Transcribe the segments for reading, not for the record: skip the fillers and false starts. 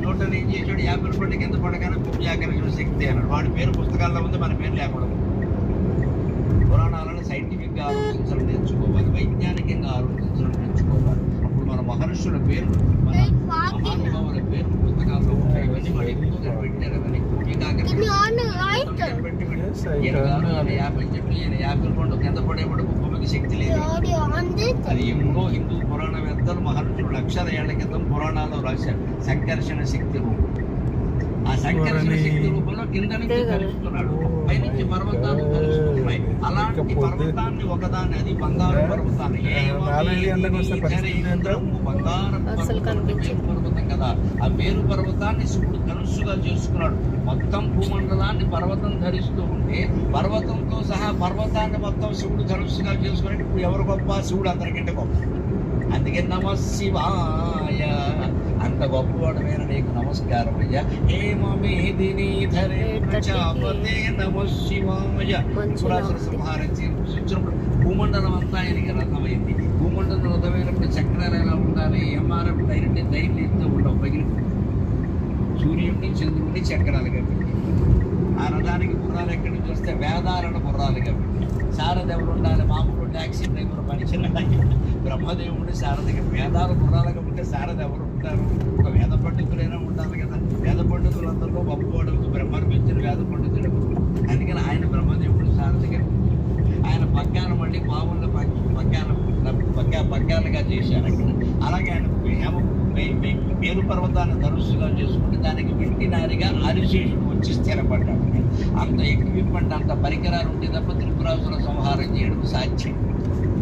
Newton ఏం చేశాడు, Apple పండు కింద పడగానే భూమ్యాకర్షణ శక్తి అన్నాడు. వాడి పేరు పుస్తకాల్లో ఉంది, మన పేరు లేకూడదు. పురాణాలను సైంటిఫిక్ గా ఆలోచించడం నేర్చుకోవాలి, వైజ్ఞానికంగా ఆలోచించడం నేర్చుకోవాలి. అప్పుడు మన మహర్షుల పేరు, మన మహానుభావుల పేరు పుస్తకాల్లో ఉంటాయి. ఇవన్నీ వాడు ఎక్కువగా పెట్టారు. అవన్నీ భూమ్యాకర్షణ కనిపెట్టి యాపిల్ చెట్టు, యాపిల్ పండు కింద పడేవాడు భూమికి శక్తి లేదు. అది ఎప్పుడో హిందూ పురాణవేత్తలు మహర్షులు లక్షల ఏళ్ల క్రితం పురాణాల్లో రాశారు. సంకర్షణ శక్తి రూపం. ఆ సంకర్షణ శక్తి రూపంలో కింద నుంచి కలుస్తున్నాడు, పైనుంచి పర్వతాన్ని కలుస్తున్నాయి. అలాంటి పర్వతాన్ని ఒకదాన్ని, అది బంగారు పర్వతాన్ని, బంగారు పర్వతం కదా, ఆ మేరు పర్వతాన్ని శివుడు ధనుస్సుగా చేసుకున్నాడు. మొత్తం భూమండలాన్ని పర్వతం ధరిస్తూ ఉంటే పర్వతంతో సహా పర్వతాన్ని మొత్తం శివుడు ధనుస్సుగా చేసుకున్నాడు. ఇప్పుడు ఎవరు గొప్ప? శివుడు అందరికంటే గొప్ప. అందుకే నమ శివాయ, అంత గొప్పవాడు వేరు, నీకు నమస్కారం అయ్యా. హేమేదిని ధరే ప్రజాపతే నమ శివాయ. పురాసుర సంహారం సూచించినప్పుడు భూమండలం అంతా ఆయనకి రథమైంది. భూమండలం రథమైనప్పుడు చక్రాలు ఎలా ఉండాలి? ఎంఆర్ఎఫ్ డైరెక్ట్ ధైర్యంతో ఉండవు, పగిలి సూర్యుడిని చంద్రుడిని చక్రాలుగా పెట్టి, ఆ రథానికి గుర్రాలు ఎక్కడి నుంచి వస్తే వేదాలను గుర్రాలుగా పెట్టి, సారథి ఎవరు ఉండాలి? మామూలు ట్యాక్సీ డ్రైవర్ పనిచేయాలి. బ్రహ్మదేవుడిని సారథిగా, వేదాలు గుర్రాలుగా ఉంటే సారథి ఎవరు ఉంటారు? ఒక వేద పండితులైనా ఉండాలి కదా. వేద పండితులందరిలో గొప్పవాడు బ్రహ్మను పెంచిన వేద పండితుడు. అందుకని ఆయన బ్రహ్మదేవుడు సారథిగా, ఆయన పగ్గాను మళ్ళీ పావుల పగ్గాలుగా చేశారు అక్కడ. అలాగే ఆయన మేరు పర్వతాన్ని ధనుస్సుగా చేసుకుంటే దానికి వెంటినారిగా ఆదిశేషుడు వచ్చి స్థిరపడ్డాడు. అంత ఎక్విప్మెంట్, అంత పరికరాలు ఉంటే తప్ప త్రిపురాసుర సంహారం చేయడం సాధ్యం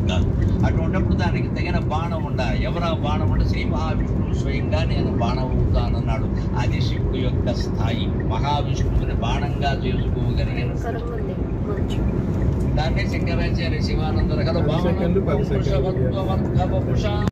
కాదు. అటువంటిప్పుడు దానికి తగిన బాణం ఉండాలి. ఎవరా బాణం అంటే శ్రీ మహావిష్ణువు స్వయంగా నేను బాణం అవుతానన్నాడు. అది శివుడు యొక్క స్థాయి. మహావిష్ణువుని బాణంగా చేసుకోగలిగిన దాన్నే శంకరాచార్య శివానంద రకాల